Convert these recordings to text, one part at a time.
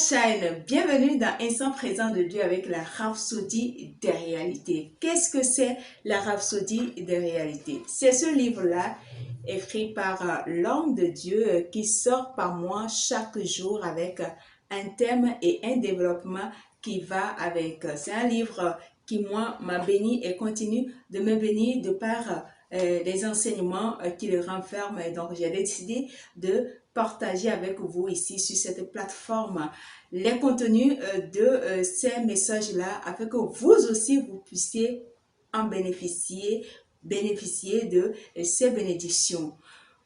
Shine, bienvenue dans Instant présent de Dieu avec la Rhapsodie des réalités. Qu'est-ce que c'est la Rhapsodie des réalités? C'est ce livre-là écrit par l'homme de Dieu qui sort par mois chaque jour avec un thème et un développement qui va avec. C'est un livre qui, moi, m'a béni et continue de me bénir de par les enseignements qu'il renferme. Et donc, j'ai décidé de partager avec vous ici sur cette plateforme les contenus de ces messages-là afin que vous aussi vous puissiez en bénéficier de ces bénédictions.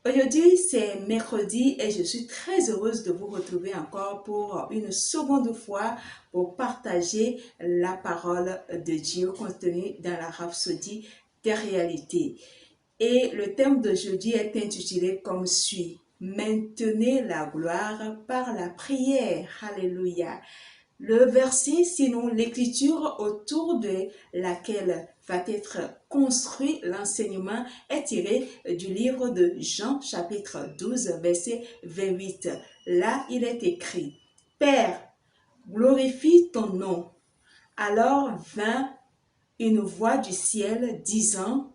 Aujourd'hui, c'est mercredi et je suis très heureuse de vous retrouver encore pour une seconde fois pour partager la parole de Dieu contenue dans la Rhapsodie des réalités. Et le thème d'aujourd'hui est intitulé comme suit: Maintenez la gloire par la prière. Alléluia. Le verset, sinon l'écriture autour de laquelle va être construit l'enseignement est tiré du livre de Jean chapitre 12 verset 28. Là, il est écrit: Père, glorifie ton nom. Alors vint une voix du ciel disant: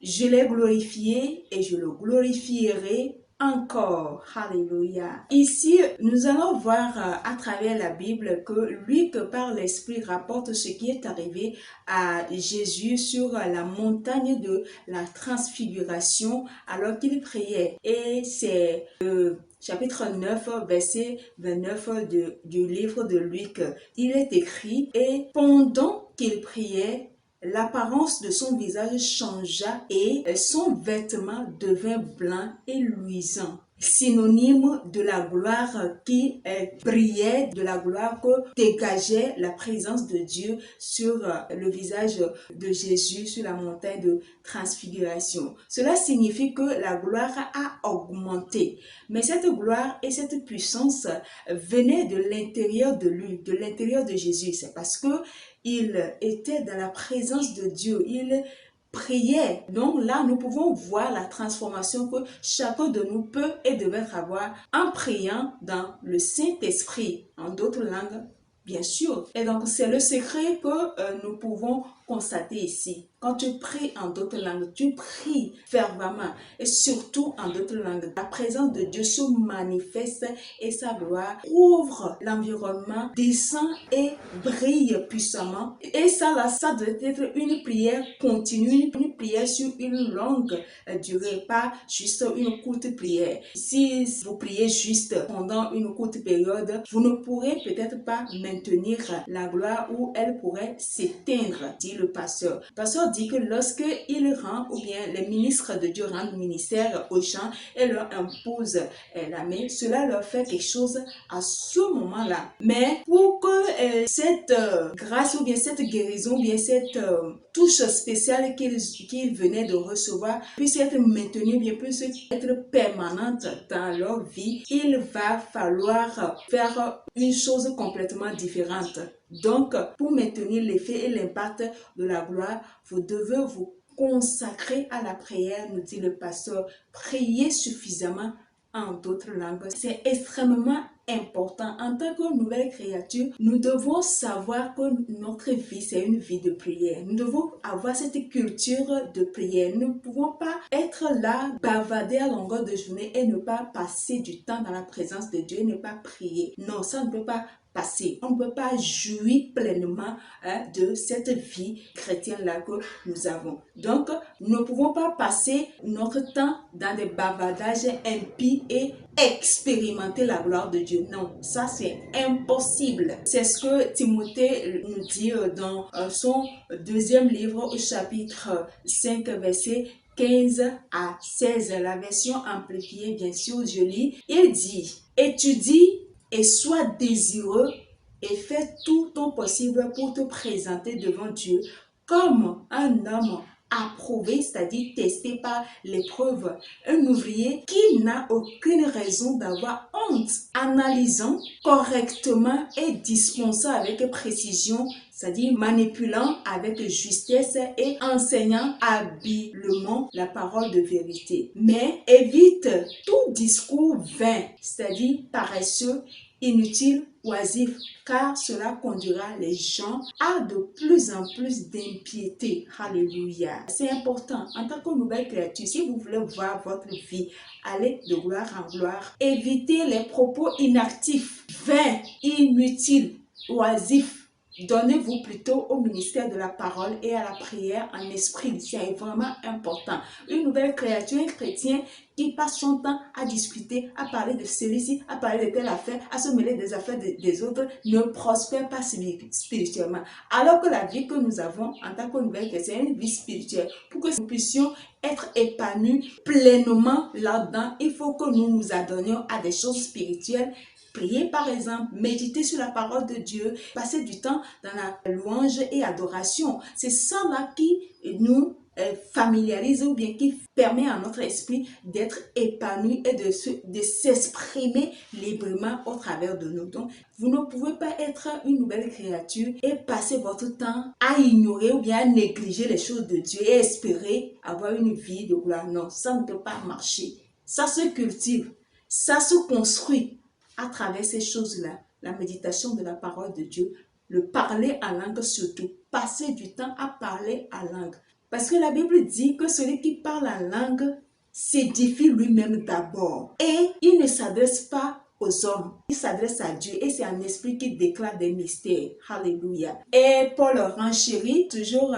Je l'ai glorifié et je le glorifierai encore. Alléluia. Ici, nous allons voir à travers la Bible que lui que par l'Esprit rapporte ce qui est arrivé à Jésus sur la montagne de la transfiguration alors qu'il priait. Et c'est chapitre 9, verset 29 du livre de Luc. Il est écrit: Et pendant qu'il priait, l'apparence de son visage changea et son vêtement devint blanc et luisant. Synonyme de la gloire qui brillait, de la gloire que dégageait la présence de Dieu sur le visage de Jésus sur la montagne de transfiguration. Cela signifie que la gloire a augmenté. Mais cette gloire et cette puissance venaient de l'intérieur de lui, de l'intérieur de Jésus. C'est parce que il était dans la présence de Dieu, il priait. Donc là, nous pouvons voir la transformation que chacun de nous peut et devait avoir en priant dans le Saint-Esprit, en d'autres langues, bien sûr. Et donc, c'est le secret que nous pouvons constater ici. Quand tu pries en d'autres langues, tu pries fervemment et surtout en d'autres langues. La présence de Dieu se manifeste et sa gloire couvre l'environnement, descend et brille puissamment. Et ça là, ça doit être une prière continue, une prière sur une longue durée, pas juste une courte prière. Si vous priez juste pendant une courte période, vous ne pourrez peut-être pas maintenir la gloire ou elle pourrait s'éteindre, dit le pasteur. Le pasteur dit que lorsque il rend, ou bien les ministres de Dieu rendent ministère aux gens et leur imposent la main, cela leur fait quelque chose à ce moment-là. Mais pour que cette grâce ou bien cette guérison ou bien cette touche spéciale qu'ils venaient de recevoir puisse être maintenue, bien puisse être permanente dans leur vie, il va falloir faire une chose complètement différente. Donc, pour maintenir l'effet et l'impact de la gloire, vous devez vous consacrer à la prière, nous dit le pasteur. Priez suffisamment en d'autres langues. C'est extrêmement important. En tant que nouvelle créature, nous devons savoir que notre vie, c'est une vie de prière. Nous devons avoir cette culture de prière. Nous ne pouvons pas être là, bavarder à longueur de journée et ne pas passer du temps dans la présence de Dieu et ne pas prier. Non, ça ne peut pas passer. On ne peut pas jouir pleinement de cette vie chrétienne-là que nous avons. Donc, nous ne pouvons pas passer notre temps dans des bavardages impies et expérimenter la gloire de Dieu. Non, ça c'est impossible. C'est ce que Timothée nous dit dans son deuxième livre au chapitre 5, verset 15 à 16. La version amplifiée, bien sûr, je lis. Il dit: Étudie et sois désireux et fais tout ton possible pour te présenter devant Dieu comme un homme approuvé, c'est-à-dire testé par l'épreuve, un ouvrier qui n'a aucune raison d'avoir honte, analysant correctement et dispensant avec précision, c'est-à-dire manipulant avec justesse et enseignant habilement la parole de vérité. Mais évite tout discours vain, c'est-à-dire paresseux, inutile oisif, car cela conduira les gens à de plus en plus d'impiété. Alléluia. C'est important. En tant que nouvelle créature, si vous voulez voir votre vie aller de gloire en gloire, évitez les propos inactifs, vains, inutiles, oisifs. Donnez-vous plutôt au ministère de la parole et à la prière en esprit. C'est vraiment important. Une nouvelle créature, un chrétien qui passe son temps à discuter, à parler de celui-ci, à parler de telle affaire, à se mêler des affaires des autres, ne prospère pas spirituellement. Alors que la vie que nous avons en tant que nouvelle chrétien est une vie spirituelle. Pour que nous puissions être épanouis pleinement là-dedans, il faut que nous nous adonnions à des choses spirituelles. Prier par exemple, méditer sur la parole de Dieu, passer du temps dans la louange et adoration. C'est ça là qui nous familiarise ou bien qui permet à notre esprit d'être épanoui et de s'exprimer librement au travers de nous. Donc, vous ne pouvez pas être une nouvelle créature et passer votre temps à ignorer ou bien à négliger les choses de Dieu et espérer avoir une vie de gloire. Non, ça ne peut pas marcher. Ça se cultive, ça se construit à travers ces choses-là, la méditation de la parole de Dieu, le parler en langue surtout, passer du temps à parler en langue. Parce que la Bible dit que celui qui parle en langue s'édifie lui-même d'abord. Et il ne s'adresse pas aux hommes, il s'adresse à Dieu et c'est un esprit qui déclare des mystères. Alléluia. Et Paul renchérit toujours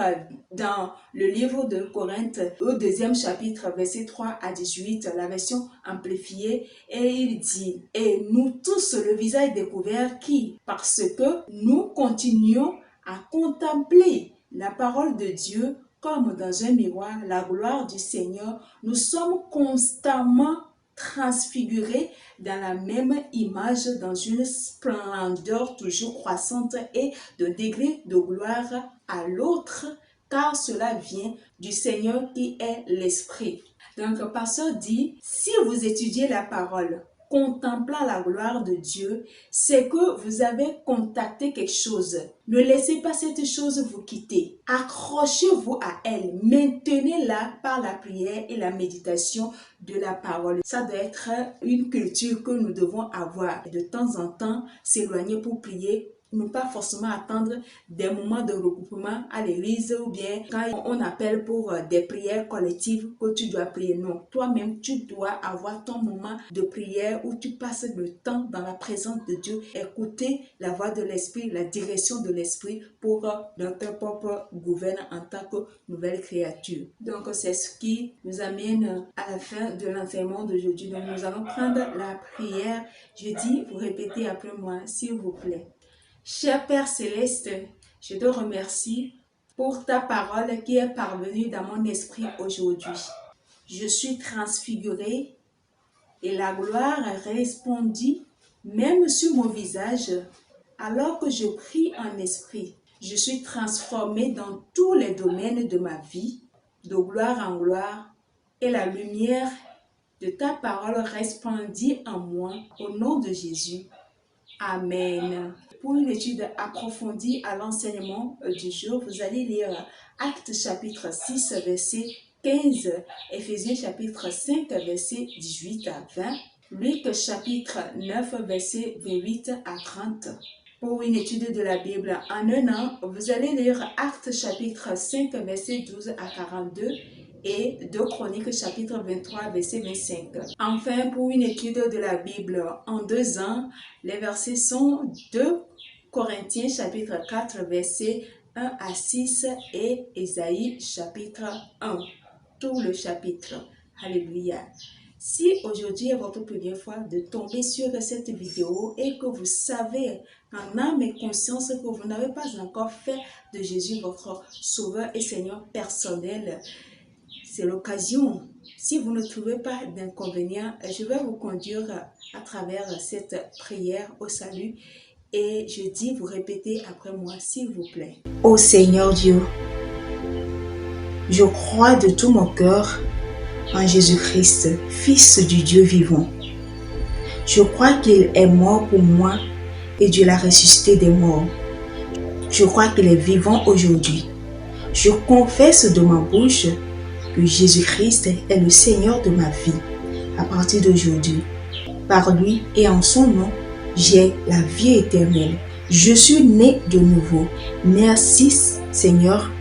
dans le livre de Corinthe, au 2e chapitre, versets 3 à 18, la version amplifiée, et il dit, « Et nous tous, le visage découvert, qui, parce que nous continuons à contempler la parole de Dieu comme dans un miroir, la gloire du Seigneur, nous sommes constamment transfigurés dans la même image, dans une splendeur toujours croissante et de degré de gloire à l'autre, car cela vient du Seigneur qui est l'Esprit. » Donc, le pasteur dit, si vous étudiez la parole, contemplant la gloire de Dieu, c'est que vous avez contacté quelque chose. Ne laissez pas cette chose vous quitter. Accrochez-vous à elle. Maintenez-la par la prière et la méditation de la parole. Ça doit être une culture que nous devons avoir. De temps en temps, s'éloigner pour prier. Ne pas forcément attendre des moments de regroupement à l'église ou bien quand on appelle pour des prières collectives que tu dois prier. Non, toi-même, tu dois avoir ton moment de prière où tu passes le temps dans la présence de Dieu, écouter la voix de l'Esprit, la direction de l'Esprit pour notre propre gouvernement en tant que nouvelle créature. Donc, c'est ce qui nous amène à la fin de l'enseignement d'aujourd'hui. Donc, nous allons prendre la prière. Je dis, vous répétez après moi, s'il vous plaît. Cher Père Céleste, je te remercie pour ta parole qui est parvenue dans mon esprit aujourd'hui. Je suis transfigurée et la gloire répandue même sur mon visage alors que je prie en esprit. Je suis transformée dans tous les domaines de ma vie, de gloire en gloire, et la lumière de ta parole répandue en moi au nom de Jésus. Amen. Pour une étude approfondie à l'enseignement du jour, vous allez lire Actes chapitre 6, verset 15, Éphésiens chapitre 5, verset 18 à 20, Luc chapitre 9, verset 28 à 30. Pour une étude de la Bible en un an, vous allez lire Actes chapitre 5, verset 12 à 42, et 2 Chroniques chapitre 23 verset 25. Enfin, pour une étude de la Bible en 2 ans, les versets sont 2 Corinthiens chapitre 4 verset 1 à 6 et Ésaïe chapitre 1. Tout le chapitre. Alléluia. Si aujourd'hui est votre première fois de tomber sur cette vidéo et que vous savez en âme et conscience que vous n'avez pas encore fait de Jésus votre Sauveur et Seigneur personnel, c'est l'occasion. Si vous ne trouvez pas d'inconvénient, je vais vous conduire à travers cette prière au salut et je dis, vous répétez après moi, s'il vous plaît. Ô Seigneur Dieu, je crois de tout mon cœur en Jésus-Christ, Fils du Dieu vivant. Je crois qu'il est mort pour moi et Dieu l'a ressuscité des morts. Je crois qu'il est vivant aujourd'hui. Je confesse de ma bouche que Jésus-Christ est le Seigneur de ma vie à partir d'aujourd'hui. Par lui et en son nom, j'ai la vie éternelle. Je suis né de nouveau. Merci Seigneur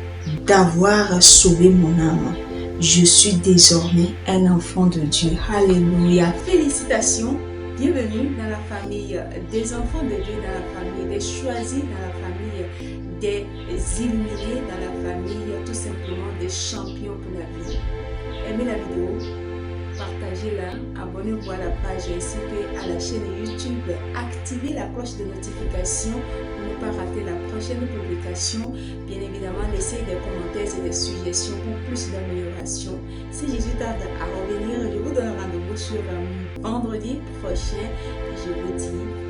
d'avoir sauvé mon âme. Je suis désormais un enfant de Dieu. Alléluia. Félicitations. Bienvenue dans la famille des enfants de Dieu, dans la famille des choisis, dans la famille des illuminés, dans la famille tout simplement des champions pour la vie. Aimez la vidéo, partagez-la, abonnez-vous à la page ainsi qu'à la chaîne YouTube. Activez la cloche de notification pour ne pas rater la prochaine publication. Bien évidemment, laissez des commentaires et des suggestions pour plus d'amélioration. Si Jésus tarde à revenir, je vous donne rendez-vous sur vendredi prochain. Je vous dis